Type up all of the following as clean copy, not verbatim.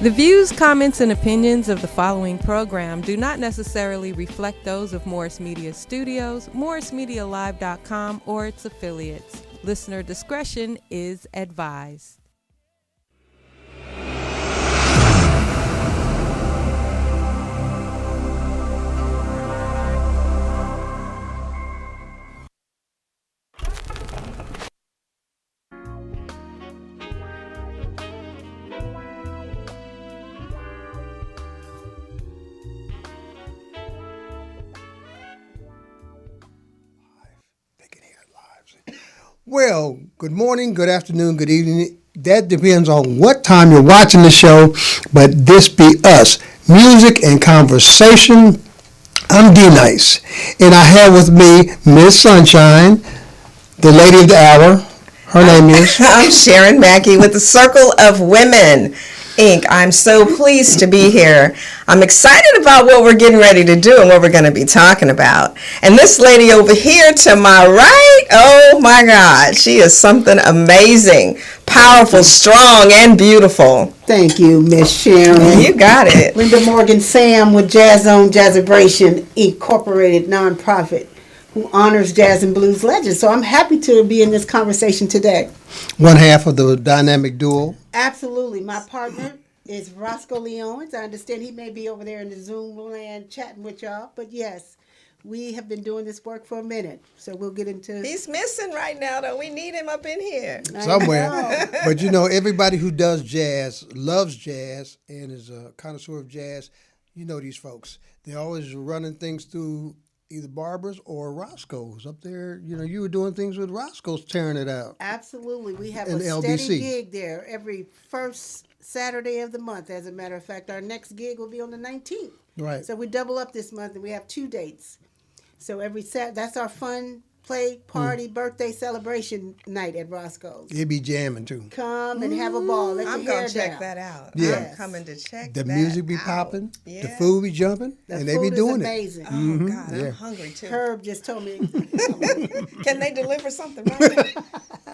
The views, comments, and opinions of the following program do not necessarily reflect those of Morris Media Studios, MorrisMediaLive.com, or its affiliates. Listener discretion is advised. Well, good morning, good afternoon, good evening. That depends on what time you're watching the show, but this be us. Music and conversation. I'm D-Nice, and I have with me Miss Sunshine, the lady of the hour. Her name is? I'm Sharon Mackey with the Circle of Women, Inc. I'm so pleased to be here. I'm excited about what we're getting ready to do and what we're going to be talking about. And this lady over here to my right, oh my God, she is something amazing, powerful, strong, and beautiful. Thank you, Miss Sharon. You got it. Linda Morgan Sam with Jazz Zone Jazzabration Incorporated nonprofit who honors jazz and blues legends. So I'm happy to be in this conversation today. One half of the dynamic duo. Absolutely. My partner is Roscoe Leons. I understand he may be over there in the Zoom land chatting with y'all. But yes, we have been doing this work for a minute. So we'll get into... He's missing right now, though. We need him up in here. Somewhere. But you know, everybody who does jazz, loves jazz, and is a connoisseur of jazz, you know these folks. They're always running things through either Barbara's or Roscoe's. Up there, you know, you were doing things with Roscoe's, tearing it out. Absolutely. We have And a LBC. steady gig there every first Saturday of the month. As a matter of fact, our next gig will be on the 19th. Right. So we double up this month, and we have 2 dates. So every that's our fun play party birthday celebration night at Roscoe's. It'd be jamming too. Come and have a ball. Let I'm your hair going to check down. that out. Yeah. I'm coming to check The that music be out. popping, Yeah. the food be jumping, The and they food be doing is it. amazing. Oh, God, Yeah. I'm hungry, too. Herb just told me. Can they deliver something right now?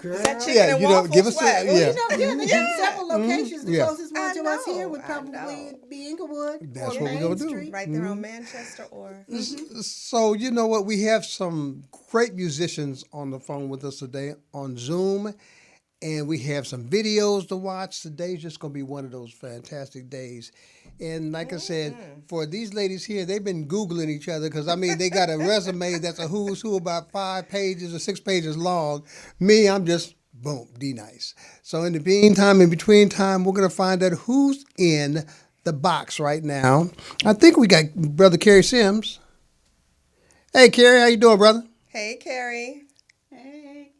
Is that chicken Yeah, and you know, waffles? give us What? a- yeah. They got several locations. The Yeah. closest one I to us here know, would I probably know. be Inglewood. That's or what we're Main gonna do. Street. Right there on Manchester or... So, you know what? We have some great musicians on the phone with us today on Zoom, and we have some videos to watch. Today's just going to be one of those fantastic days. And like I said, for these ladies here, they've been Googling each other because, I mean, they got a resume that's a who's who about 5 pages or 6 pages long. Me, I'm just, boom, D-Nice. So in the meantime, in between time, we're going to find out who's in the box right now. I think we got Brother Kerry Sims. Hey, Kerry, how you doing, brother? Hey, Carrie. Hey.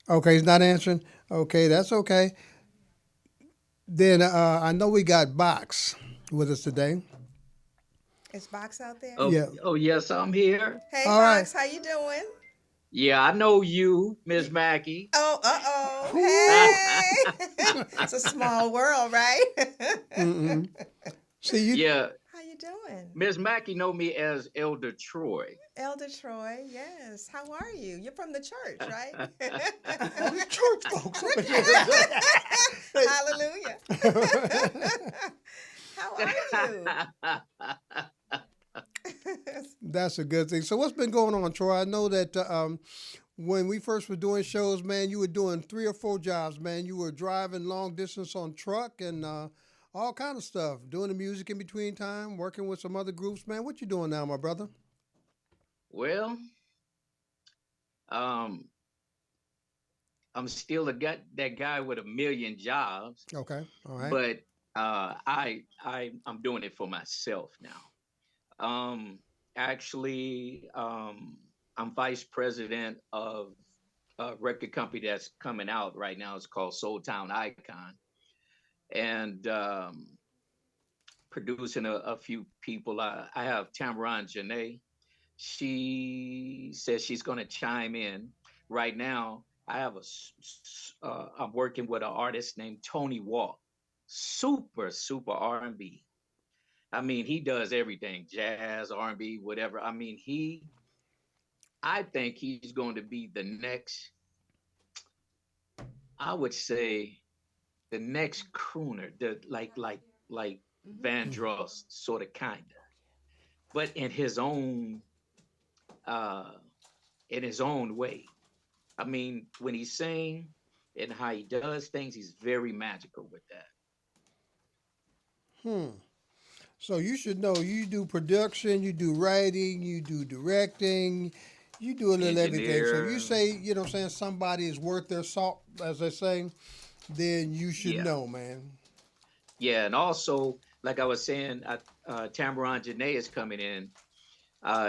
Okay, he's not answering. Okay, that's okay. Then I know we got Box with us today. Is Box out there? Oh, Yeah. oh yes, I'm here. Hey, All Box, how you doing? Yeah, I know you, Miss Mackey. Oh, hey. It's a small world, right? Mm-mm. See you. Yeah, How you doing? Miss Mackey know me as Elder Troy. Elder Troy, yes. How are you? You're from the church, right? Church folks. Hallelujah. How are you? That's a good thing. So what's been going on, Troy? I know that when we first were doing shows, man, you were doing 3 or 4 jobs, man. You were driving long distance on truck and all kind of stuff, doing the music in between time, working with some other groups, man. What you doing now, my brother? Well, um, I'm still that guy with a million jobs, Okay, all right. but I'm doing it for myself now. Actually, I'm vice president of a record company that's coming out right now. It's called Soul Town Icon, and producing a few people. I have Tamaran Janae. She says she's going to chime in. Right now, I have I'm working with an artist named Tony Walk. Super R&B. I mean, he does everything, jazz, R&B, whatever. I mean, I think he's going to be the next, I would say, the next crooner, the like Vandross, sort of kinda, but uh in his own way. I mean, when he sing and how he does things, he's very magical with that. Hmm. So you should know you do production, you do writing, you do directing, you do a little everything. So if you Engineer, say, you know what I'm saying, somebody is worth their salt, as they say, then you should yeah, know, man. yeah, and also like I was saying, Tamaran Janae is coming in.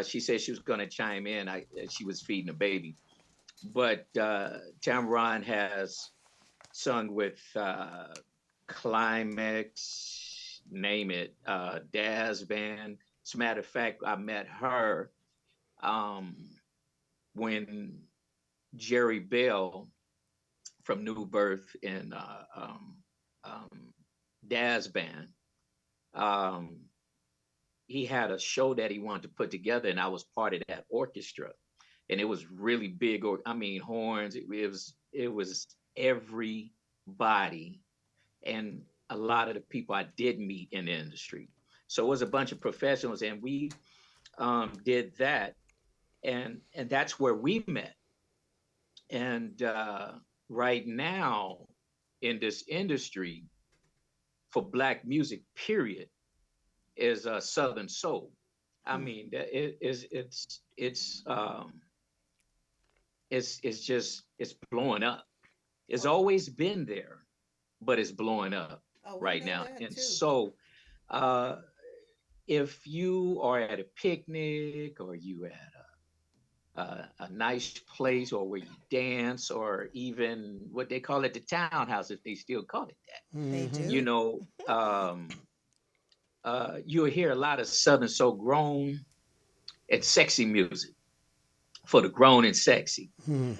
She said she was going to chime in. She was feeding a baby, but Tamaran has sung with Climax, name it, Daz Band. As a matter of fact, I met her um, when Jerry Bell from New Birth and Daz Band, um, he had a show that he wanted to put together, and I was part of that orchestra. And it was really big, or I mean, horns. It was everybody, and a lot of the people I did meet in the industry. So it was a bunch of professionals, and we did that, and that's where we met. And right now, in this industry for Black music, period, is Southern Soul. I mean, it's just it's blowing up. It's always been there, but it's blowing up Oh, we right know now. that And too. so, uh, if you are at a picnic or you at a nice place or where you dance or even what they call it the townhouse, if they still call it that, They Hmm. you do. know, you'll hear a lot of Southern Soul grown and sexy music for the grown and sexy. Hmm.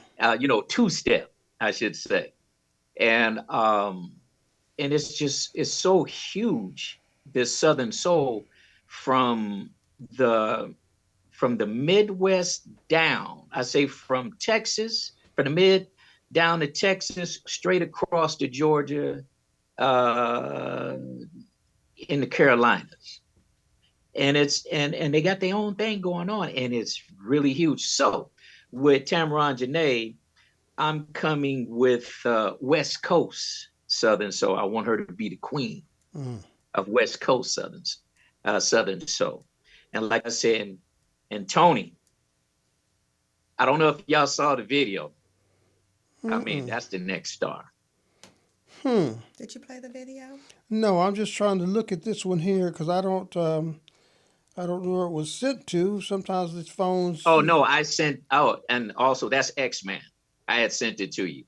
Two step, I should say. And it's so huge, this Southern Soul from the from the Midwest down. I say from Texas, from the mid down to Texas, straight across to Georgia, uh, in the Carolinas. And they got their own thing going on, and it's really huge. So with Tamaron Janae, I'm coming with West Coast Southern Soul. I want her to be the queen Mm. of West Coast Southern Soul. And like I said, and Tony, I don't know if y'all saw the video. I mean, Mm-mm. that's the next star. Hmm. Did you play the video? No, I'm just trying to look at this one here because I don't know where it was sent to. Sometimes these phones. Oh no, I sent out, and also that's X-Man. I had sent it to you.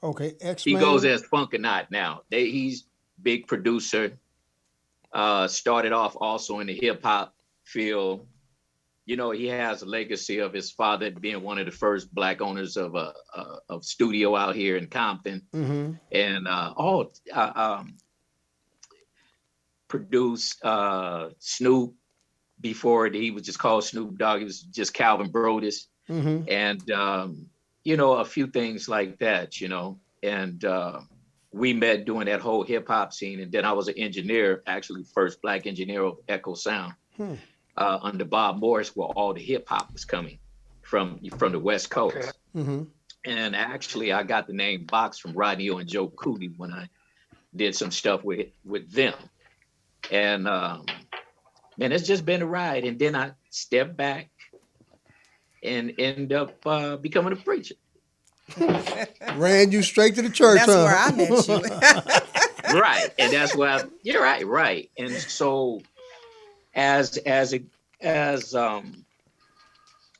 Okay, X He goes Man. as Funkanot now. He's big producer. Started off also in the hip hop field. He has a legacy of his father being one of the first Black owners of a of studio out here in Compton, Mm-hmm. and all produced Snoop before he was just called Snoop Dogg. He was just Calvin Brodus, Mm-hmm. and a few things like that. And we met doing that whole hip hop scene, and then I was an engineer, actually first Black engineer of Echo Sound. Hmm. Under Bob Morris, where all the hip hop was coming from the West Coast. Okay. Mm-hmm. And actually, I got the name Box from Rodney O and Joe Cooley when I did some stuff with them. And man, it's just been a ride. And then I stepped back and end up becoming a preacher. Ran you straight to the church, That's huh? where I met you. Right. And that's why you're right. And so as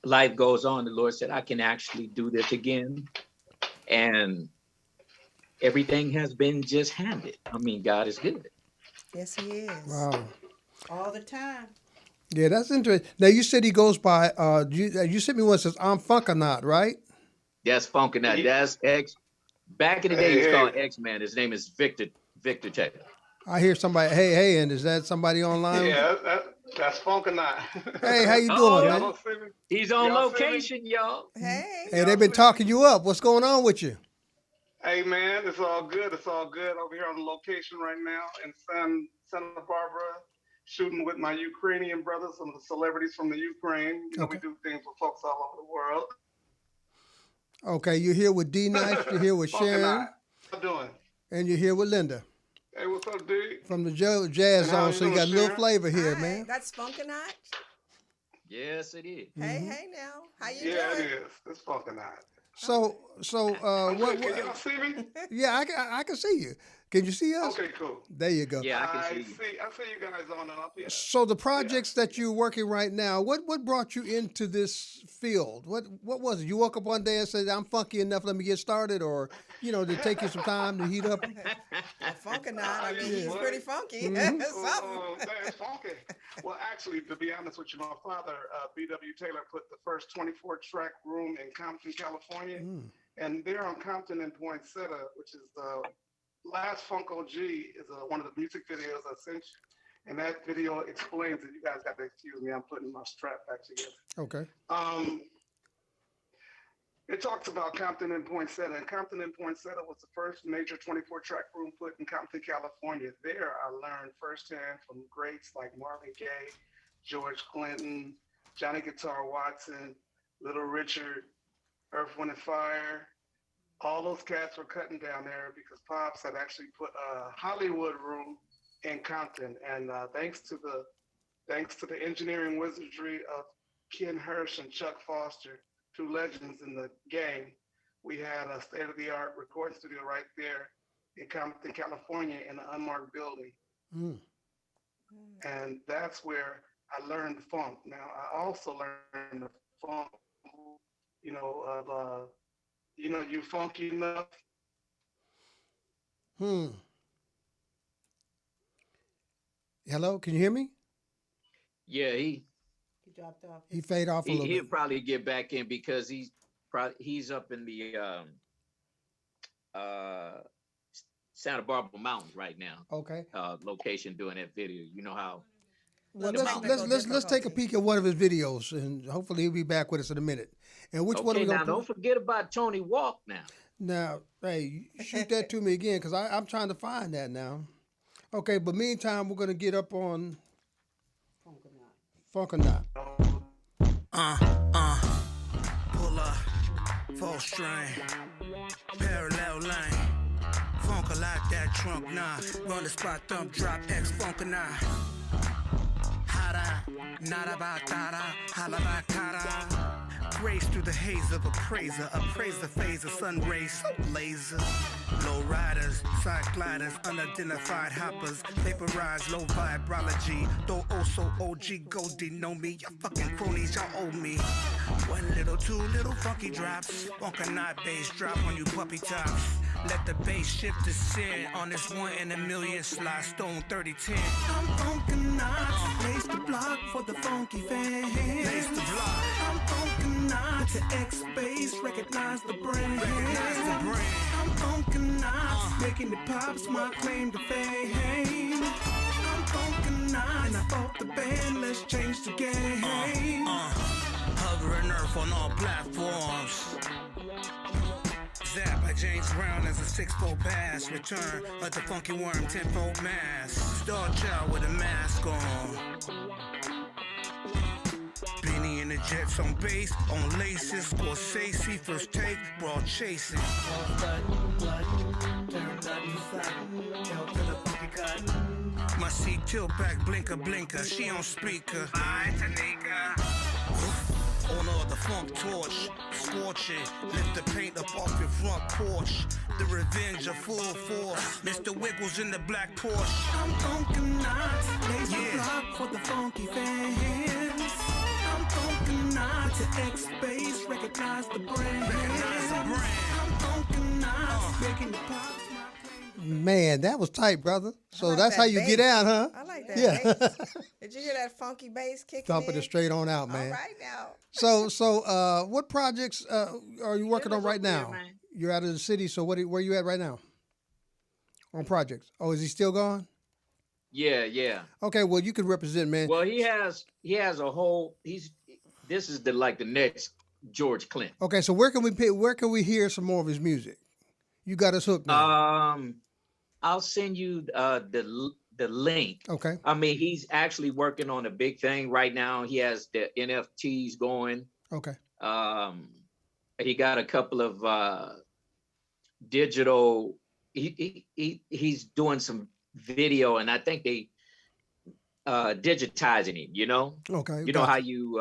life goes on, the Lord said, I can actually do this again. And everything has been just handed. I mean, God is good. Yes, he is. Wow. All the time. Yeah, that's interesting. Now you said he goes by. You sent me one that says I'm Funkanot, right? That's Funkanut. Yeah. That's X. Back in the day, he was Hey, called hey. X-Man. His name is Victor Taylor. I hear somebody. Hey, and is that somebody online? Yeah, that's Funkanot. Hey, how you Oh, doing, Y'all man? don't see me? He's on Y'all see me? location, y'all. Hey. Hey, they've been talking you up. What's going on with you? Hey man, it's all good. It's all good over here on the location right now in Santa Barbara, shooting with my Ukrainian brothers, some of the celebrities from the Ukraine. You know, we Okay. do things with folks all over the world. Okay, you're here with D Nice, you're here with Funk and I. Sharon, How you doing? and you're here with Linda Hey, what's up, dude? from the Jazz And how Zone. you So you doing, got a little Sharon? flavor here, Hi, man. that's Funkanite. Yes, it is. Hey, hey now. How you Yeah, doing? it is. It's Funk and I. So I'm what? good. Can y'all see me? Yeah, I can see you. Can you see us? Okay, cool. There you go. Yeah, I can I see you. see. I see you guys on and up here. So the projects that you're working right now, what brought you into this field? What was it? You woke up one day and said, "I'm funky enough, let me get started," or did it take you some time to heat up? Funkanite. I mean, he's What? pretty funky. Mm-hmm. Something. That's funky. Well, actually, to be honest with you, my father, B.W. Taylor, put the first 24-track room in Compton, California. Mm. And there on Compton and Poinsettia, which is the last Funk OG, is one of the music videos I sent you. And that video explains it. You guys got to excuse me. I'm putting my strap back together. Okay. It talks about Compton and Poinsettia. And Compton and Poinsettia was the first major 24-track room put in Compton, California. There, I learned firsthand from greats like Marvin Gaye, George Clinton, Johnny Guitar Watson, Little Richard, Earth, Wind and Fire. All those cats were cutting down there because Pops had actually put a Hollywood room in Compton. And thanks to the engineering wizardry of Ken Hirsch and Chuck Foster, two legends in the game, we had a state-of-the-art recording studio right there in Compton, California, in an unmarked building. Mm. And that's where I learned the funk. Now, I also learned the funk, you funky enough. Hello, can you hear me? Yeah, He dropped off. He fade off a little he'll bit. probably get back in because he's up in the Santa Barbara Mountains right now. Okay. Location doing that video. You know how Well, The let's take a peek at one of his videos, and hopefully he'll be back with us in a minute. And which one are okay, we gonna now don't put? forget about Tony Walk now. Now, hey, shoot that to me again, because I'm trying to find that now. Okay, but meantime, we're gonna get up on Funk or Not. Pull up, full string, parallel lane. Funk a lot that trunk, nah. Run the spot, thump, drop, X, funk or not. Hada, nada batara, halabatara. Grace through the haze of appraiser, appraise the phase of sun rays, laser. Low riders, side gliders, unidentified hoppers, vaporize, low vibrology. Though also OG Goldie know me, y'all fucking cronies, y'all owe me. One little, two little funky drops, funk or not bass drop on you puppy tops. Let the bass shift to sin on this 1 in a million slide stone 3010. I'm funkin' not, lace the block for the funky fans. Lace the block. I'm funkin' not to X bass, recognize the brand. Recognize the brand. I'm funkin' not, making it pops my claim to fame. I'm funkin' not, and I fought the band, let's change the game. Hovering earth on all platforms. Zap by James Brown as a 6-fold pass. Return like the funky worm, 10-fold mass. Star child with a mask on. Beanie and the Jets on base, on laces. Scorsese, first take, broad chasing. My seat tilt back, blinker, blinker. She on speaker. Hi, Tanika. On all the funk torch, scorching, lift the paint up off your front porch. The revenge of full force, Mr. Wiggles in the black Porsche. I'm funkin' not, lace the block for the funky fans. I'm funkin' not to X bass, recognize the brand. Recognize the brand. I'm funkin' not, making the pops. Man, that was tight, brother. So like that's that how you get bass. out, huh? I like that Yeah. bass. Did you hear that funky bass kicking Thumping in? it straight on out, man. All right now. So, what projects are you working on right up there, now? man. You're out of the city, so where you at right now? On projects? Oh, is he still gone? Yeah. Okay, well, you can represent, man. Well, he has a whole. This is the next George Clinton. Okay, so where can we hear some more of his music? You got us hooked, man. I'll send you the link. Okay. I mean, he's actually working on a big thing right now. He has the NFTs going. Okay. He got a couple of digital. He's doing some video, and I think they digitizing him. You know. Okay. You know how you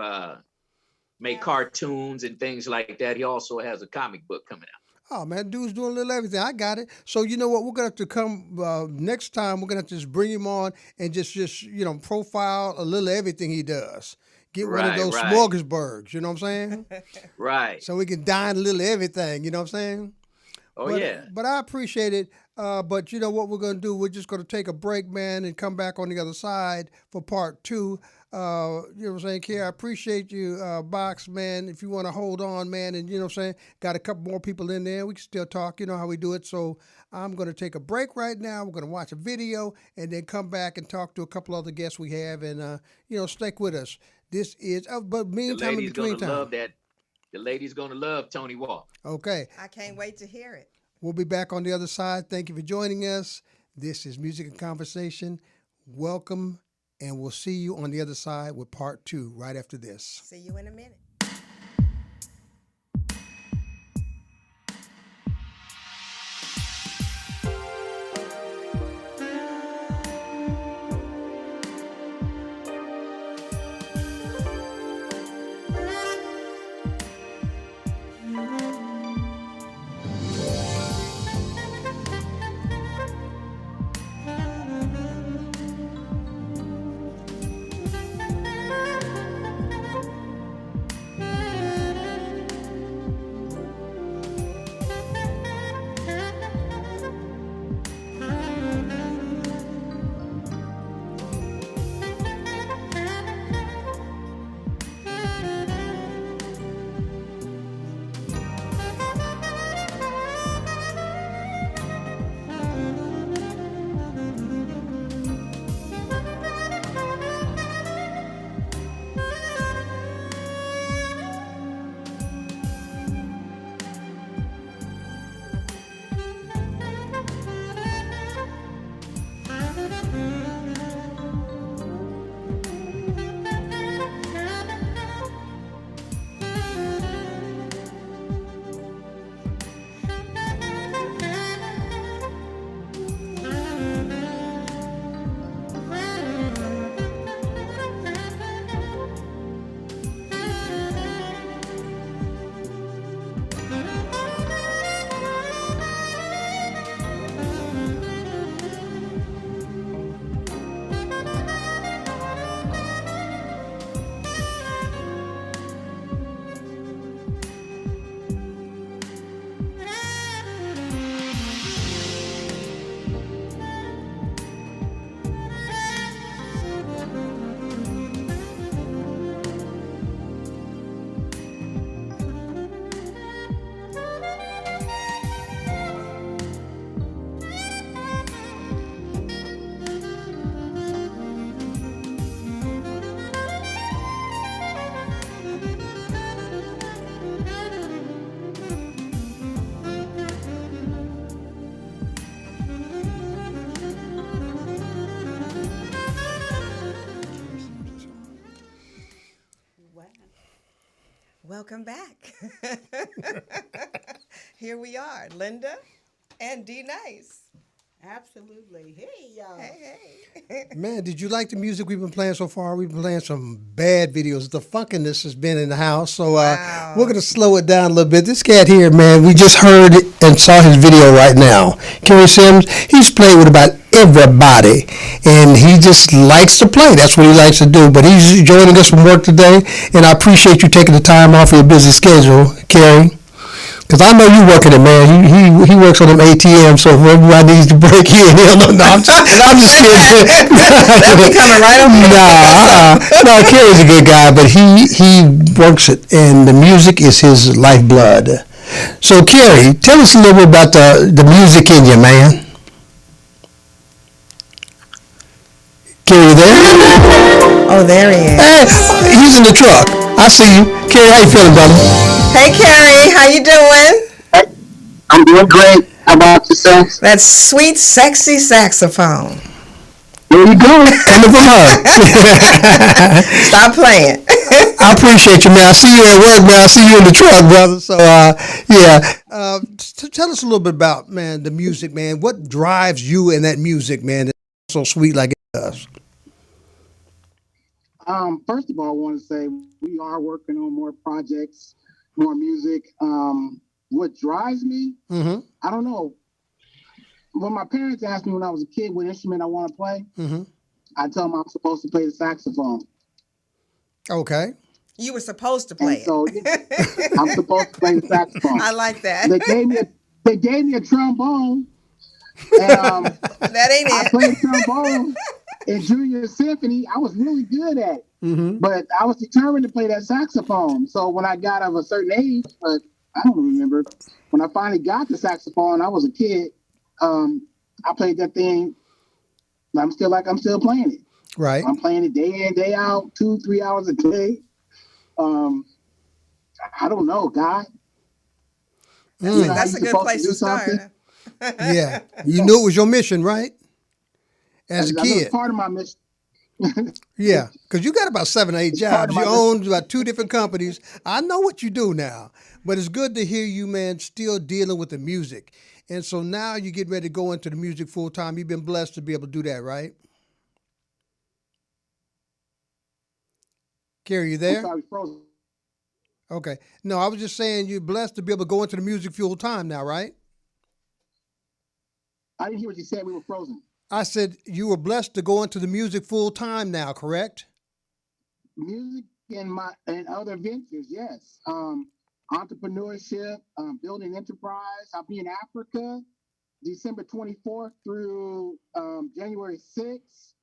make cartoons and things like that. He also has a comic book coming out. Oh man, dude's doing a little everything. I got it. So you know what? We're gonna have to come next time. We're gonna have to just bring him on and just profile a little everything he does. Get one of those smorgasburgs. You know what I'm saying? Right. So we can dine a little everything. You know what I'm saying? Yeah. But I appreciate it. But you know what we're gonna do? We're just gonna take a break, man, and come back on the other side for part 2. You know what I'm saying, Kerry? I appreciate you, Box, man. If you want to hold on, man, and you know what I'm saying, got a couple more people in there. We can still talk. You know how we do it. So I'm going to take a break right now. We're going to watch a video and then come back and talk to a couple other guests we have, and stick with us. This is, but meantime, in between time, love that. The lady's gonna love Tony Walk. Okay. I can't wait to hear it. We'll be back on the other side. Thank you for joining us. This is Music and Conversation. Welcome. And we'll see you on the other side with part 2 right after this. See you in a minute. Welcome back. Here we are, Linda and D Nice. Absolutely. Hey, y'all. Hey. Man, did you like the music we've been playing so far? We've been playing some bad videos. The funkiness has been in the house, so we're going to slow it down a little bit. This cat here, man, we just heard and saw his video right now. Kerry Sims, he's played with about everybody, and he just likes to play. That's what he likes to do, but he's joining us from work today, and I appreciate you taking the time off your busy schedule, Kerry. Because I know you working it, man. He works on them ATMs, so if everybody needs to break in, no, I'm just kidding. They'll be coming right over. No, Kerry's a good guy, but he works it, and the music is his lifeblood. So, Kerry, tell us a little bit about the music in you, man. Kerry, there? Oh, there he is. Hey, he's in the truck. I see you. Kerry, how you feeling, brother? Hey, Kerry, how you doing? I'm doing great. How about yourself? That sweet, sexy saxophone. There you go. Coming from her. Stop playing. I appreciate you, man. I see you at work, man. I see you in the truck, brother. So, tell us a little bit about, man, the music, man. What drives you in that music, man? That's so sweet like it does. First of all, I want to say we are working on more projects, more music. What drives me? Mm-hmm. I don't know. When my parents asked me when I was a kid what instrument I want to play, Mm-hmm. I told them I'm supposed to play the saxophone. Okay. You were supposed to play And so I'm supposed to play the saxophone. I like that. They gave me a trombone, and That ain't I it. played trombone in junior symphony. I was really good at it, Mm-hmm. but I was determined to play that saxophone. So when I got of a certain age, but I don't remember, when I finally got the saxophone, I was a kid. I played that thing. I'm still playing it. Right. I'm playing it day in, day out, 2-3 hours a day. I don't know, God. Mm. That's a good place to start. Yeah. You knew it was your mission, right? As a That was kid. part of my mission. Yeah, because you got about 7 or 8 part jobs. of You my own about 2 different companies. I know what you do now, but it's good to hear you, man, still dealing with the music. And so now you get ready to go into the music full time. You've been blessed to be able to do that, right? Carrie, you I'm there? sorry, frozen. Okay. No, I was just saying you're blessed to be able to go into the music full time now, right? I didn't hear what you said. We were frozen. I said you were blessed to go into the music full time now, correct? Music and other ventures, yes. Entrepreneurship, building enterprise. I'll be in Africa December 24th through January 6th.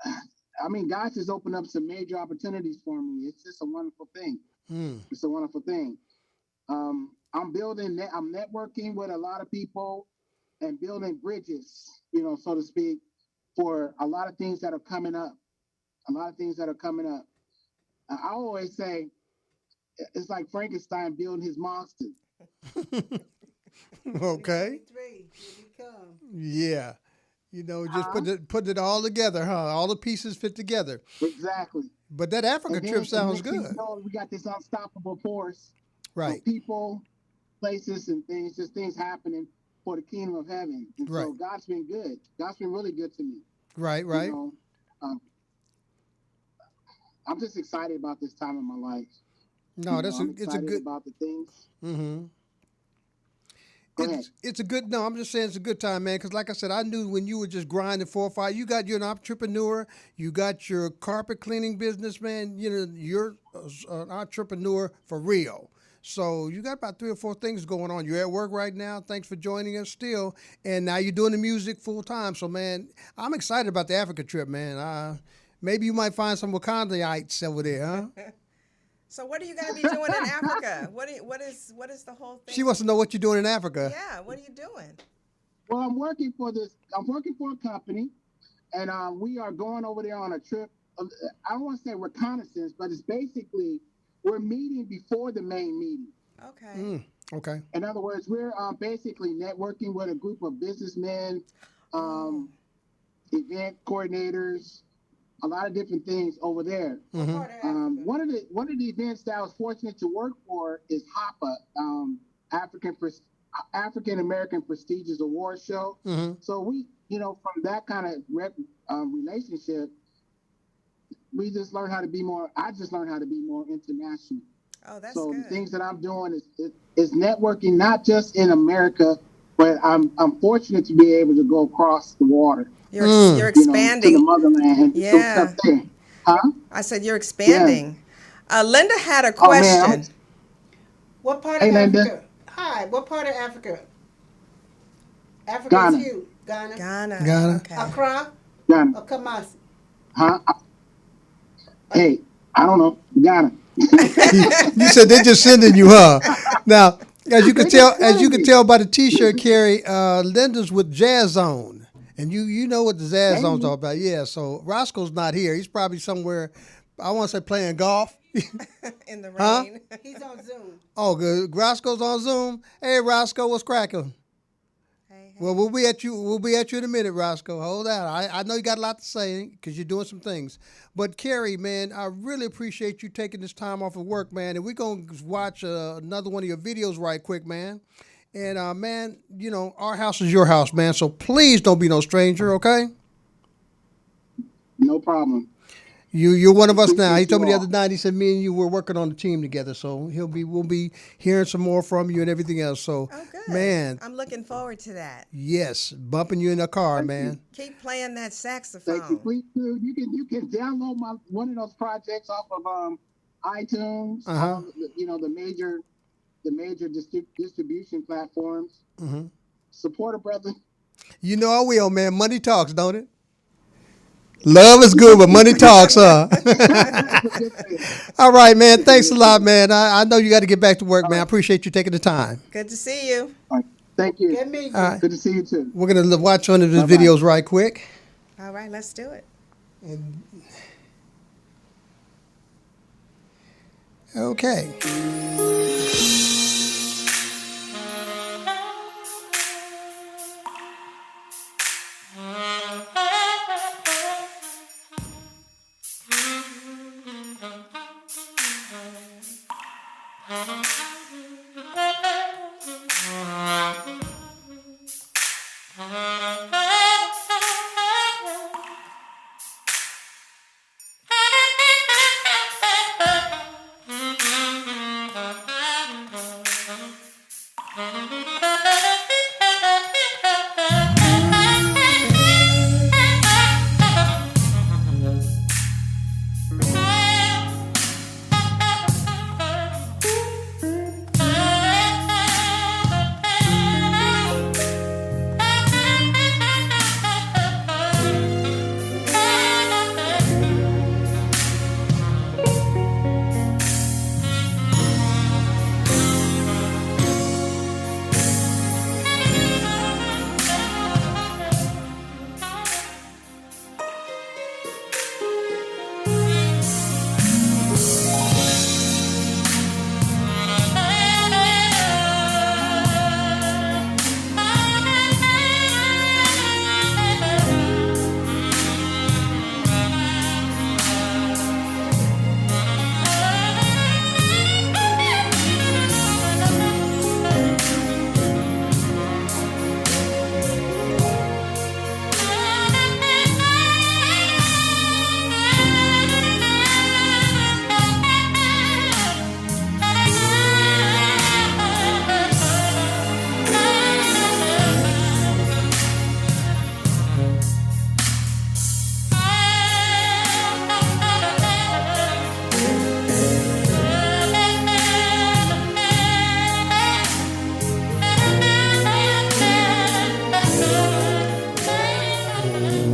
I mean, God's just opened up some major opportunities for me. It's just a wonderful thing. Mm. It's a wonderful thing. I'm networking with a lot of people and building bridges, so to speak, for a lot of things that are coming up. I always say it's like Frankenstein building his monster. Okay. Here we come. Yeah. Just put it all together, huh? All the pieces fit together. Exactly. But that Africa trip sounds good. We got this unstoppable force Right. of people, places, and things, just things happening for the kingdom of heaven. And Right. so God's been good. God's been really good to me. Right, right. I'm just excited about this time in my life. No, I'm it's a excited good. about the things. Mm-hmm. Go ahead. It's a good. No, I'm just saying it's a good time, man. Because like I said, I knew when you were just grinding 4 or 5. You're an entrepreneur. You got your carpet cleaning business, man. You're an entrepreneur for real. So you got about 3 or 4 things going on. You're at work right now. Thanks for joining us still. And now you're doing the music full time. So man, I'm excited about the Africa trip, man. Maybe you might find some Wakandaites over there, huh? So what are you going to be doing in Africa? What is the whole thing? She wants to know what you're doing in Africa. Yeah, what are you doing? Well, I'm working for a company, and we are going over there on a trip. I don't want to say reconnaissance, but it's basically we're meeting before the main meeting. Okay. Okay. In other words, we're basically networking with a group of businessmen, event coordinators, a lot of different things over there. Mm-hmm. One of the events that I was fortunate to work for is HAPA, African American Prestigious Award Show. Mm-hmm. So we, from that kind of relationship, we just learned how to be more. I just learned how to be more international. Oh, that's so good. The things that I'm doing is networking, not just in America, but I'm fortunate to be able to go across the water. You're expanding. To the motherland. Yeah. Huh? I said you're expanding. Yeah. Linda had a question. Oh, man, what part of Africa? Linda. Hi. What part of Africa? Africa is huge. Ghana. Okay. Accra. Ghana. Or Kumasi. Huh? Hey, I don't know. Ghana. You said they're just sending you, huh? Now, as you can tell by the T-shirt, Carrie, Linda's with Jazz Zone. And you know what the Jazz Zone's all about. Yeah, so Roscoe's not here. He's probably somewhere, I want to say playing golf. In the rain. Huh? He's on Zoom. Oh, good. Roscoe's on Zoom. Hey, Roscoe, what's cracking? Well, we'll be at you. We'll be at you in a minute, Roscoe. Hold on. I know you got a lot to say because you're doing some things. But Carrie, man, I really appreciate you taking this time off of work, man. And we're gonna watch another one of your videos right quick, man. And man, you know, our house is your house, man. So please don't be no stranger, okay? No problem. You're one of us now. He Appreciate told me you the all. other night. He said me and you were working on the team together. So we'll be hearing some more from you and everything else. So, Oh, good. man, I'm looking forward to that. yes, bumping you in the car, man. Keep playing that Thank you. saxophone. Please do. You can download one of those projects off of iTunes. Uh-huh. The major distribution platforms. Mhm. Support a brother. You know I will, man. Money talks, don't it? Love is good, but money talks, huh? All right, man. Thanks a lot, man. I know you got to get back to work, man. I appreciate you taking the time. Good to see you. All right. Thank you. Get me. All right. Good to see you too. We're going to watch one of his Bye-bye. videos right quick. All right, let's do it. Okay.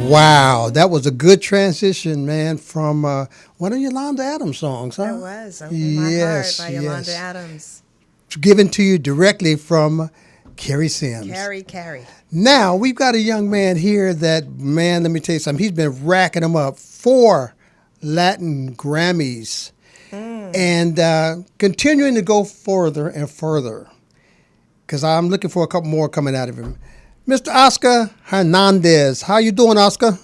Wow, that was a good transition, man, from one of Yolanda Adams songs, huh? That was Open My Yes, Heart by Yolanda yes. Adams. Given to you directly from Carrie Sims. Carrie. Now, we've got a young man here that, man, let me tell you something. He's been racking them up. 4 Latin Grammys. And continuing to go further and further. Because I'm looking for a couple more coming out of him. Mr. Oscar Hernandez. How you doing, Oscar?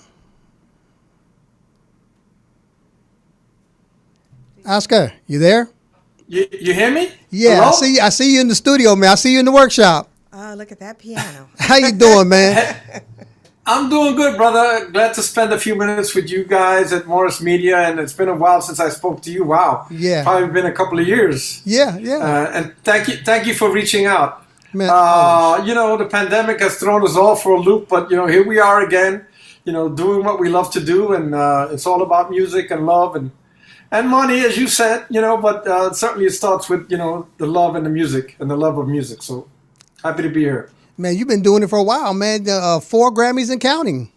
Oscar, you there? You hear me? Yeah, Hello? I see you in the studio, man. I see you in the workshop. Oh, look at that piano. How you doing, man? I'm doing good, brother. Glad to spend a few minutes with you guys at Morris Media, and it's been a while since I spoke to you. Wow. Yeah. Probably been a couple of years. Yeah. And thank you for reaching out. Man, The pandemic has thrown us all for a loop, but here we are again, doing what we love to do, and it's all about music and love and money, as you said, but certainly it starts with, the love and the music and the love of music. So happy to be here. Man, you've been doing it for a while, man. 4 Grammys and counting.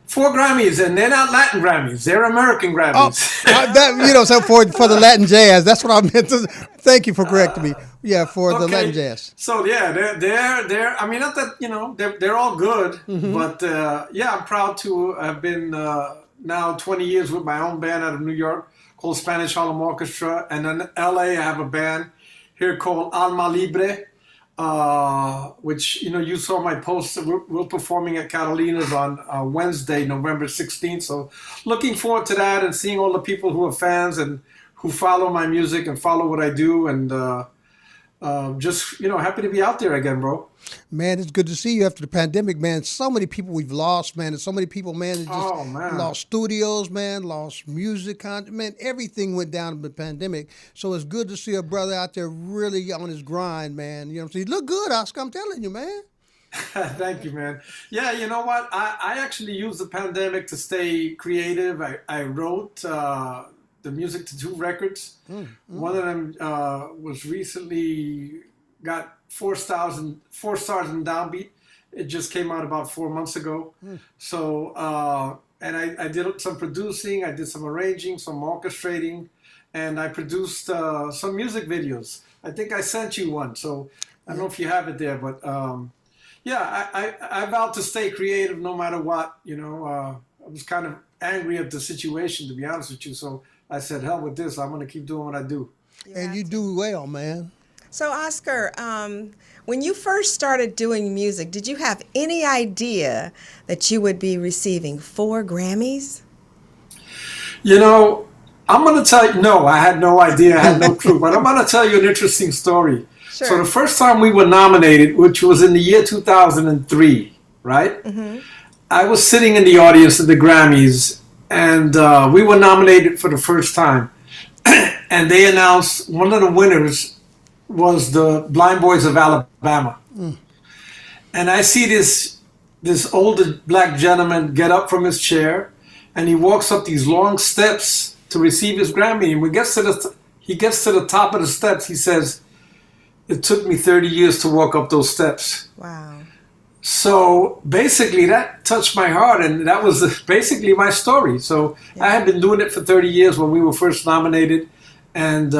4 Grammys, and they're not Latin Grammys; they're American Grammys. So for the Latin jazz, that's what I meant to. Thank you for correcting me. Yeah, for the Okay. Latin jazz. So yeah, they're. I mean, not that they're all good, Mm-hmm. but I'm proud to have been now 20 years with my own band out of New York called Spanish Harlem Orchestra, and in LA I have a band here called Alma Libre. which, you saw my post. We're performing at Catalina's on Wednesday, November 16th. So looking forward to that and seeing all the people who are fans and who follow my music and follow what I do. And just, happy to be out there again, bro. Man, it's good to see you after the pandemic, man. So many people we've lost, man. And so many people, man, that just lost studios, man, lost music content. Man, everything went down in the pandemic. So it's good to see a brother out there really on his grind, man. You know what I'm saying? You look good, Oscar, I'm telling you, man. Thank you, man. Yeah, you know what? I actually used the pandemic to stay creative. I wrote the music to 2 records. One of them was recently got 4 stars in Downbeat. It just came out about 4 months ago. So, and I did some producing, I did some arranging, some orchestrating, and I produced some music videos. I think I sent you one, so I don't know if you have it there, but yeah, I vowed to stay creative no matter what. I was kind of angry at the situation, to be honest with you, so I said, hell with this, I'm going to keep doing what I do. And you do well, man. So, Oscar, when you first started doing music, did you have any idea that you would be receiving 4 Grammys? I'm going to tell you, no, I had no idea. I had no clue. But I'm going to tell you an interesting story. Sure. So the first time we were nominated, which was in the year 2003, right? Mm-hmm. I was sitting in the audience at the Grammys, and we were nominated for the first time. And they announced one of the winners was the Blind Boys of Alabama. And I see this older black gentleman get up from his chair, and he walks up these long steps to receive his Grammy. And when he gets to the top of the steps, he says, "It took me 30 years to walk up those steps." Wow. So basically that touched my heart, and that was basically my story. So I had been doing it for 30 years when we were first nominated. And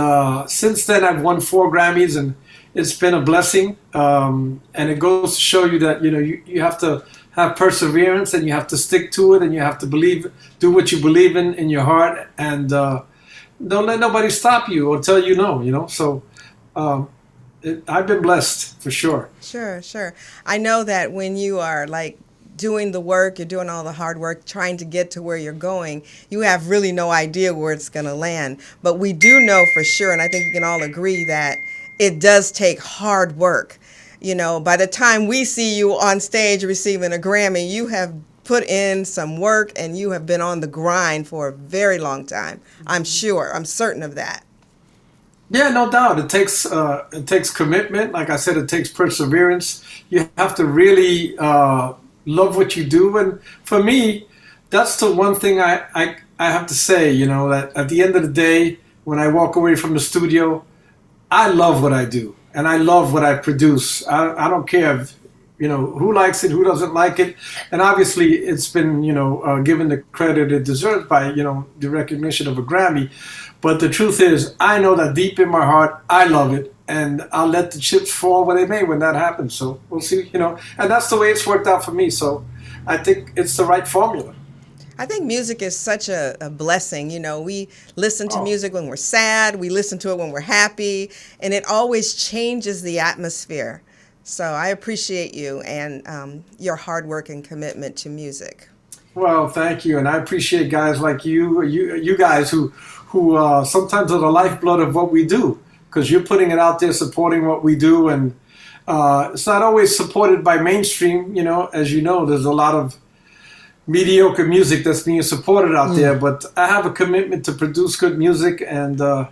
since then, I've won 4 Grammys, and it's been a blessing. And it goes to show you that, you have to have perseverance, and you have to stick to it, and you have to do what you believe in your heart, and don't let nobody stop you or tell you no, So I've been blessed for sure. Sure. I know that when you are doing the work, you're doing all the hard work, trying to get to where you're going, you have really no idea where it's going to land. But we do know for sure, and I think we can all agree that it does take hard work. By the time we see you on stage receiving a Grammy, you have put in some work and you have been on the grind for a very long time. I'm certain of that. Yeah, no doubt. It takes commitment. Like I said, it takes perseverance. You have to really love what you do. And for me, that's the one thing I have to say, that at the end of the day, when I walk away from the studio, I love what I do and I love what I produce. I don't care if, who likes it, who doesn't like it. And obviously it's been, given the credit it deserves by, the recognition of a Grammy. But the truth is, I know that deep in my heart, I love it. And I'll let the chips fall where they may when that happens. So we'll see, and that's the way it's worked out for me. So I think it's the right formula. I think music is such a blessing. We listen to music when we're sad, we listen to it when we're happy, and it always changes the atmosphere. So I appreciate you and your hard work and commitment to music. Well, thank you. And I appreciate guys like you guys who sometimes are the lifeblood of what we do. Because you're putting it out there, supporting what we do, and it's not always supported by mainstream. As you know, there's a lot of mediocre music that's being supported out there. But I have a commitment to produce good music, and I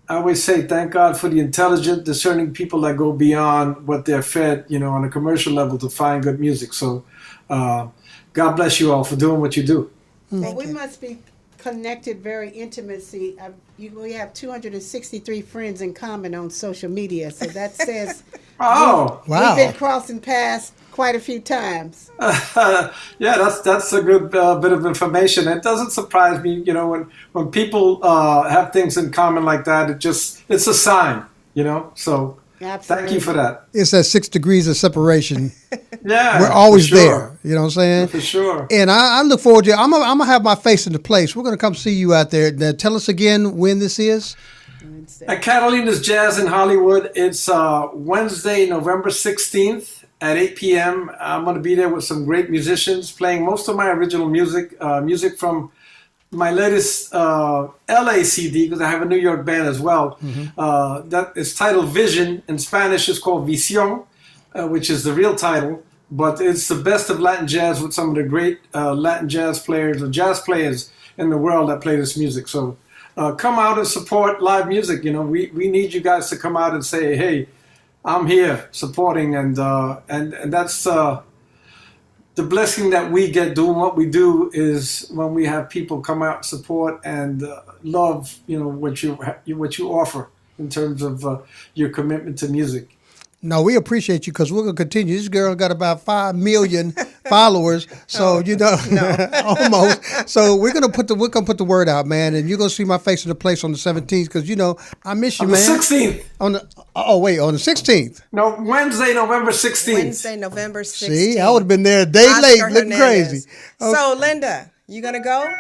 always say thank God for the intelligent, discerning people that go beyond what they're fed, on a commercial level to find good music. So God bless you all for doing what you do. Well, we must be connected very intimacy. We have 263 friends in common on social media, so that says wow, we've been crossing paths quite a few times. Yeah, that's a good bit of information. It doesn't surprise me, when people have things in common like that. It's a sign, So Absolutely. Thank you for that. It's that 6 degrees of separation. Yeah, we're always for sure. there. You know what I'm saying? For sure. And I look forward to it. I'm gonna have my face into place. We're gonna come see you out there. Now, tell us again when this is. Wednesday. At Catalina's Jazz in Hollywood, it's Wednesday, November 16th at 8 p.m. I'm going to be there with some great musicians playing most of my original music, music from my latest LA CD, because I have a New York band as well. That is titled Vision. In Spanish, it's called Visión, which is the real title. But it's the best of Latin jazz with some of the great Latin jazz players or jazz players in the world that play this music. So come out and support live music. You know, we need you guys to come out and say, hey, I'm here supporting. And that's the blessing that we get doing what we do, is when we have people come out, support, and love, you know, what you offer in terms of your commitment to music. No, we appreciate you, because we're going to continue. This girl got about 5 million followers, so almost. So we're gonna put the word out, man, and you're gonna see my face in the place on the 17th, because I miss you, on man. The 16th. On the 16th. No, Wednesday, November 16th. Wednesday, November 16th. See, I would have been there a day late, looking crazy. Okay. So, Linda, you gonna go?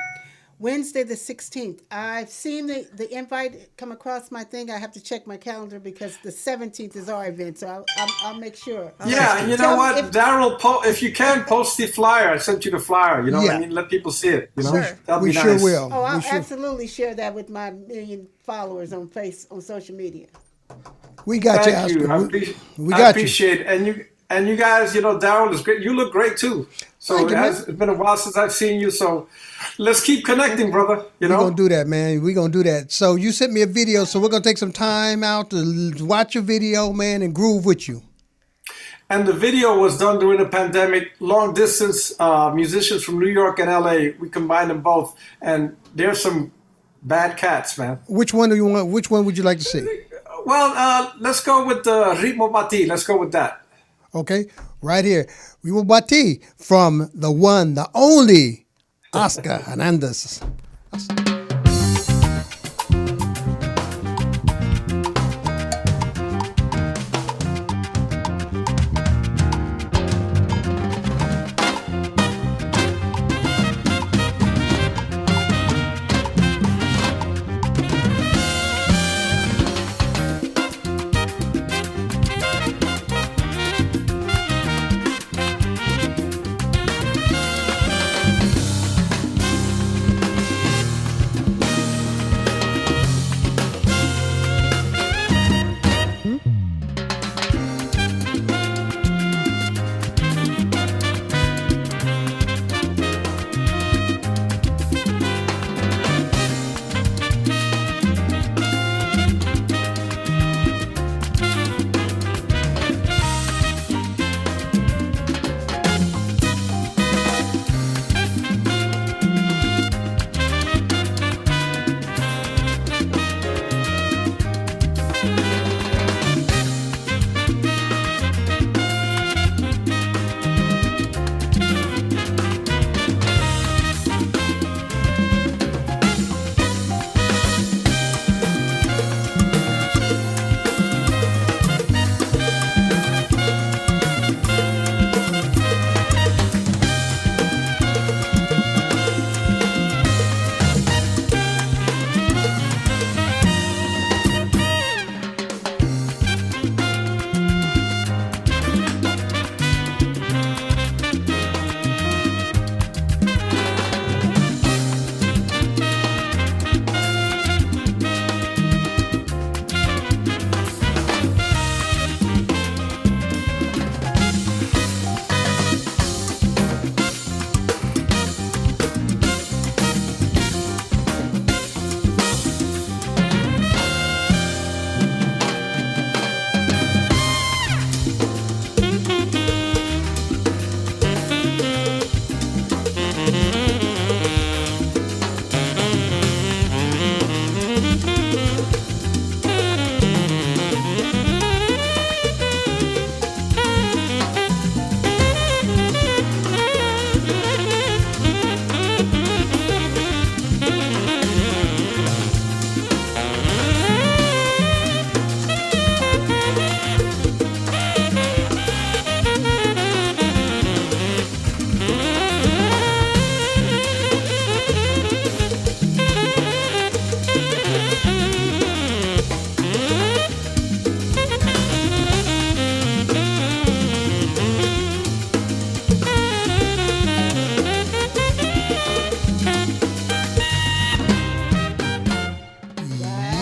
Wednesday the 16th. I've seen the invite come across my thing. I have to check my calendar because the 17th is our event, so I'll make sure. Yeah, you know what, Daryl, if you can, post the flyer. I sent you the flyer. You know, I mean, let people see it. You know, Sure. We sure will. Oh, I'll absolutely share that with my million followers on social media. We got Thank you, you. Oscar. I appreciate it. And you guys, you know, Daryl is great. You look great too. So it's been a while since I've seen you. So let's keep connecting, brother. You know, we're gonna do that, man. We're gonna do that. So you sent me a video, so we're gonna take some time out to watch your video, man, and groove with you. And the video was done during the pandemic. Long distance musicians from New York and LA. We combined them both, and there's some bad cats, man. Which one do you want? Which one would you like to see? Well, let's go with the Ritmo Bati. Let's go with that. Okay, right here. We will Bati from the one, the only Oscar Hernandez.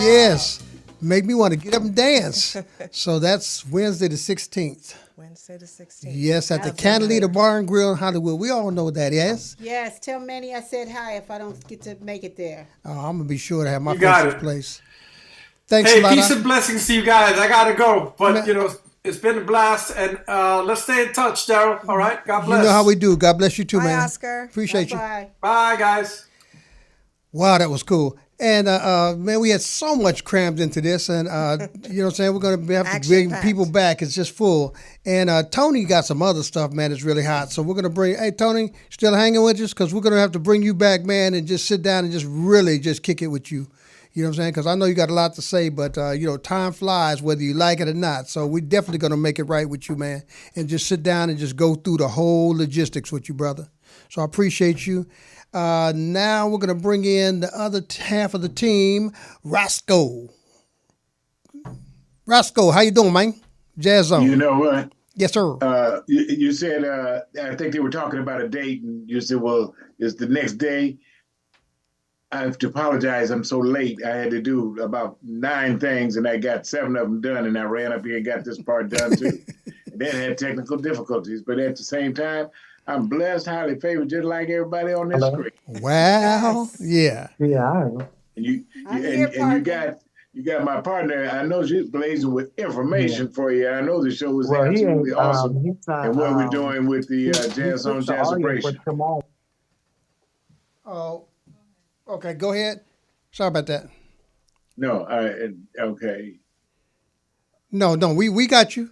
Yes. Make me want to get up and dance. So that's Wednesday the 16th. Wednesday the 16th. Yes, at the Candelita Bar and Grill in Hollywood. We all know that, yes? Yes, tell Manny I said hi if I don't get to make it there. Oh, I'm going to be sure to have my You got face it. place. Thanks Hey, a lot. peace and blessings to you guys. I gotta go, but it's been a blast, and let's stay in touch, Daryl. All right, God bless. You know how we do. God bless you too, Bye, man. Oscar. Appreciate you. Bye. Bye, guys. Wow, that was cool. And man, we had so much crammed into this, and you know what I'm saying? We're gonna have to bring Action-packed. people back. It's just full. And Tony got some other stuff, man, that's really hot. So we're gonna bring. Hey, Tony, still hanging with us? Because we're gonna have to bring you back, man, and just sit down and just really just kick it with you. You know what I'm saying? Because I know you got a lot to say, but you know, time flies whether you like it or not. So we're definitely gonna make it right with you, man, and just sit down and just go through the whole logistics with you, brother. So I appreciate you. Now we're going to bring in the other half of the team, Roscoe. Roscoe, how you doing, man? Jazz Zone. You know what? Yes, sir. You said, I think they were talking about a date, and you said, well, it's the next day. I have to apologize. I'm so late. I had to do about 9 things, and I got 7 of them done, and I ran up here and got this part done, too. And then had technical difficulties. But at the same time, I'm blessed, highly favored, just like everybody on this screen. Wow. Yeah. And you I'm here, you got my partner. I know she's blazing with information for you. I know the show is absolutely awesome. And what we're doing with the Jazz on Jazzabration. Oh, okay. Go ahead. Sorry about that. No, okay. No, we got you.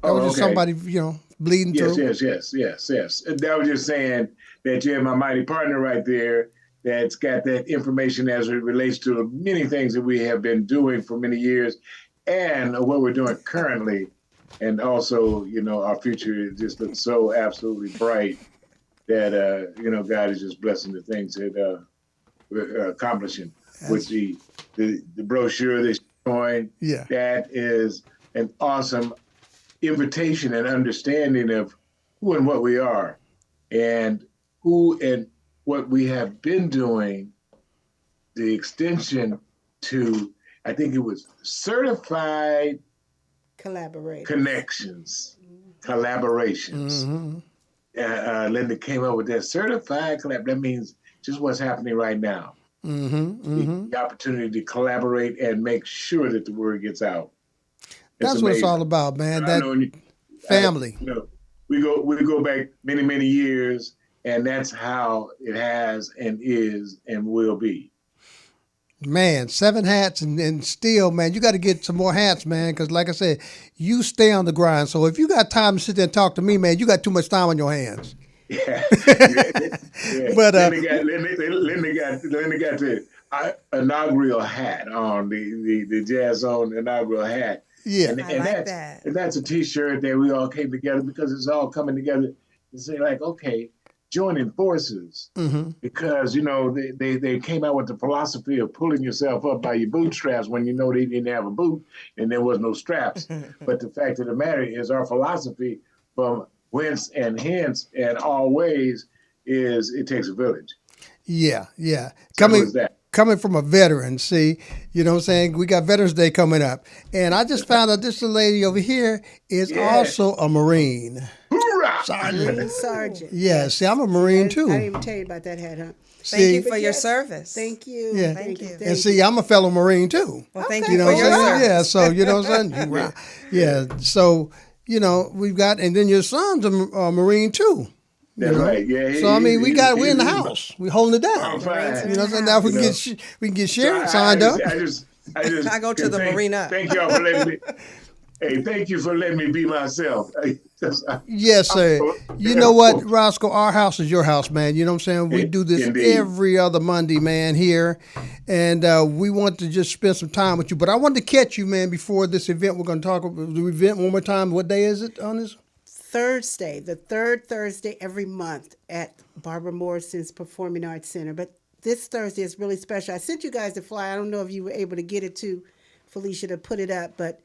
That was just okay. somebody, you know, bleeding through. Yes. And that was just saying that you have my mighty partner right there that's got that information as it relates to many things that we have been doing for many years and what we're doing currently. And also, you know, our future just looks so absolutely bright that, you know, God is just blessing the things that we're accomplishing with the brochure that's showing. Yeah. That is an awesome invitation and understanding of who and what we are and who and what we have been doing, the extension to, I think it was certified Collaborate. connections, collaborations. Linda came up with that certified collab. That means just what's happening right now. The opportunity to collaborate and make sure that the word gets out. That's what it's all about, man. That family. We go back many, many years, and that's how it has and is and will be. Man, 7 hats and still, man, you got to get some more hats, man, because like I said, you stay on the grind. So if you got time to sit there and talk to me, man, you got too much time on your hands. Yeah. But Linda got the inaugural hat on, the Jazz Zone inaugural hat. Yeah, and that. And that's a T-shirt that we all came together because it's all coming together to say, like, okay, joining forces, because you know they came out with the philosophy of pulling yourself up by your bootstraps when you know they didn't have a boot and there was no straps. But the fact of the matter is, our philosophy from whence and hence and always is it takes a village. Yeah. Coming from a veteran, see, you know what I'm saying? We got Veterans Day coming up. And I just found out this lady over here is also a Marine. Hoorah! Sergeant. Yeah, see, I'm a Marine too. I didn't even tell you about that hat, huh? Thank you for your service. Thank you. Yeah. Thank you. And see, I'm a fellow Marine too. Well, thank You you know for what your I'm saying? service. Yeah, so you know what I'm saying? Yeah, so, you know, we've got, and then your son's a Marine too. That's right. Yeah. So I mean, we're in the house. We're holding it down. I'm fine. You know what I'm saying? Now we can get Sharon signed up. I go to the Marina. Thank y'all for letting me. Hey, thank you for letting me be myself. Yes, sir. You know what, Roscoe? Our house is your house, man. You know what I'm saying? We do this every other Monday, man, here. And we want to just spend some time with you. But I wanted to catch you, man, before this event. We're going to talk about the event one more time. What day is it on this? Thursday, the third Thursday every month at Barbara Morrison's Performing Arts Center. But this Thursday is really special. I sent you guys the flyer. I don't know if you were able to get it to Felicia to put it up, but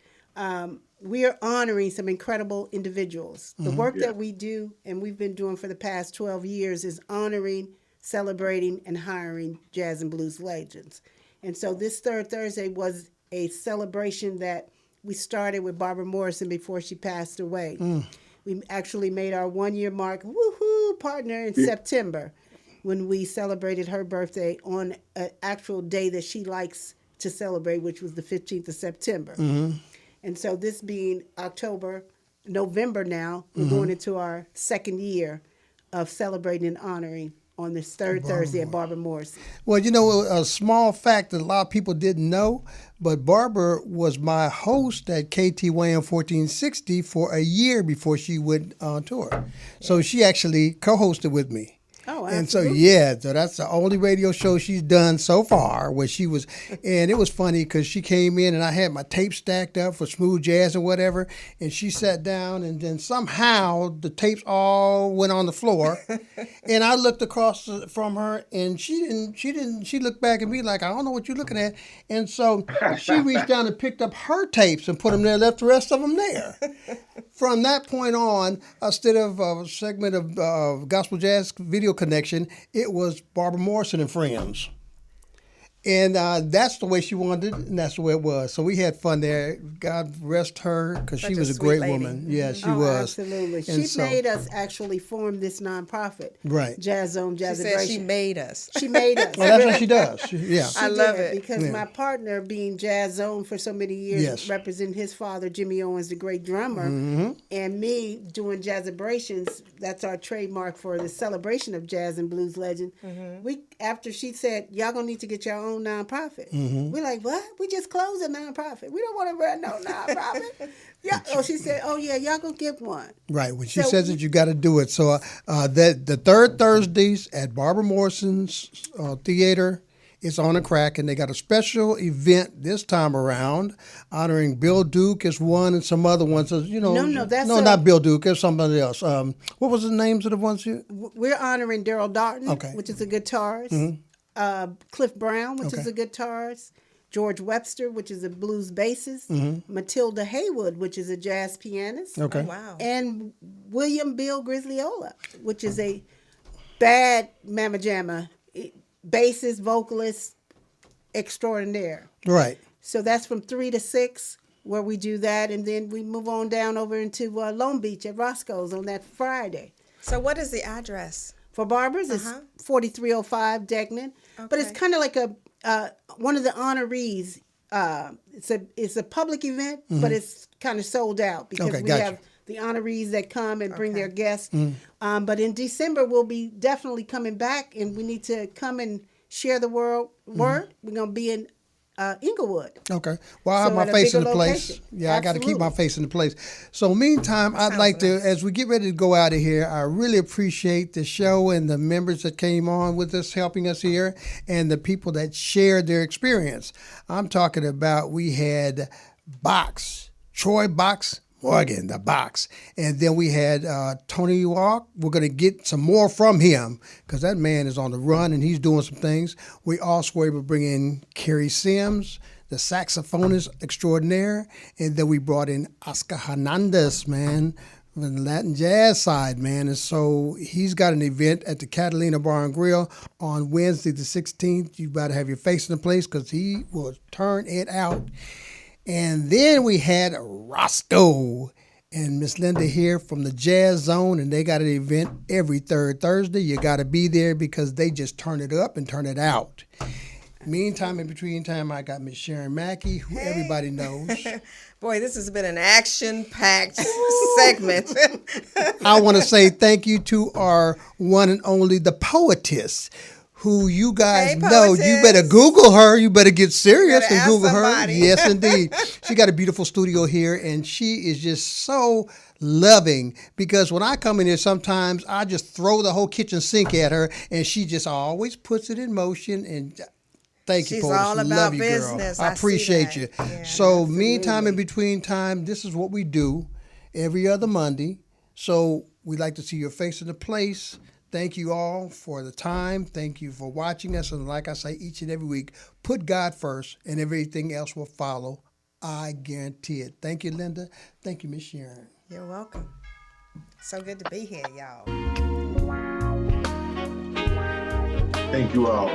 we are honoring some incredible individuals. The work that we do and we've been doing for the past 12 years is honoring, celebrating, and hiring jazz and blues legends. And so this third Thursday was a celebration that we started with Barbara Morrison before she passed away. We actually made our 1 year mark, woohoo, partner in September when we celebrated her birthday on an actual day that she likes to celebrate, which was the 15th of September. And so this being November now, we're going into our second year of celebrating and honoring on this third Thursday at Barbara Morrison. Well, you know, a small fact that a lot of people didn't know, but Barbara was my host at KTYM 1460 for a year before she went on tour. So she actually co-hosted with me. Oh, And so, absolutely. so that's the only radio show she's done so far where she was, and it was funny because she came in and I had my tape stacked up for smooth jazz or whatever, and she sat down and then somehow the tapes all went on the floor, and I looked across from her and she looked back at me like, I don't know what you're looking at, and so she reached down and picked up her tapes and put them there, left the rest of them there. From that point on, instead of a segment of gospel jazz video connection, it was Barbara Morrison and Friends. And that's the way she wanted it, and that's the way it was. So we had fun there. God rest her, because she Such a was a sweet great lady. woman. Yeah, she Oh, was. absolutely. And She so- made us actually form this nonprofit, Right. Jazz Zone, She Jazz said she Vibration. made us. She made us. Well, that's what she does. Yeah. She I love did, it. because Yeah. my partner, being Jazz Zone for so many years, Yes. representing his father, Jimmy Owens, the great drummer, and me doing Jazzabrations. That's our trademark for the celebration of jazz and blues legend. After she said, y'all gonna need to get your own nonprofit. We're like, what? We just closed a nonprofit. We don't want to run no nonprofit. Yeah. Oh, she said, oh yeah, y'all gonna get one. Right. When she So- says it, you got to do it. So the third Thursdays at Barbara Morrison's Theater, it's on a crack, and they got a special event this time around honoring Bill Duke as one and some other ones. You know, No, that's no, a- not Bill Duke. It's somebody else. What was the names of the ones you? We're honoring Daryl Darton, Okay. which is a guitarist. Cliff Brown, which is Okay. a guitarist. George Webster, which is a blues bassist. Matilda Haywood, which is a jazz pianist. Okay. Oh, wow. And William Bill Grizzliola, which is a bad mamma jamma, bassist, vocalist extraordinaire. Right. So that's from 3 to 6 where we do that. And then we move on down over into Lone Beach at Roscoe's on that Friday. So what is the address? For Barbara's, it's 4305 Degnan. But it's Okay. kind of like one of the honorees. It's a public event, but it's kind of sold out because Okay, we gotcha. have the honorees that come and bring Okay. their guests. But in December, we'll be definitely coming back, and we need to come and share the word. We're going to be in Inglewood. Okay. Well, I have So my at a face in bigger the place. location. Yeah, I got to keep my Absolutely. face in the place. So, meantime, I'd like to, as we get ready to go out of here, I really appreciate the show and the members that came on with us, helping us here, and the people that shared their experience. I'm talking about, we had Troy Box Morgan, the Box. And then we had Tony Walk. We're going to get some more from him because that man is on the run and he's doing some things. We also were able to bring in Kerry Sims, the saxophonist extraordinaire. And then we brought in Oscar Hernandez, man, from the Latin jazz side, man. And so he's got an event at the Catalina Bar and Grill on Wednesday the 16th. You better have your face in the place because he will turn it out. And then we had Roscoe and Miss Linda here from the Jazz Zone, and they got an event every third Thursday. You got to be there because they just turn it up and turn it out. Meantime, in between time, I got Miss Sharon Mackey, who everybody knows. Boy, this has been an action-packed segment. I want to say thank you to our one and only, the poetess, who you guys Hey, know. You poetess. better Google her. You better get serious Better and ask Google somebody. her. Yes, indeed. She got a beautiful studio here, and she is just so loving because when I come in here, sometimes I just throw the whole kitchen sink at her, and she just always puts it in motion. And thank you, She's poetess. all about Love you, business. girl. I I see appreciate that. you. Yeah, So, meantime, in between time, this is what we do every other Monday. So we'd like to see your face in the place. Thank you all for the time. Thank you for watching us. And like I say each and every week, put God first and everything else will follow. I guarantee it. Thank you, Linda. Thank you, Miss Sharon. You're welcome. So good to be here, y'all. Thank you all.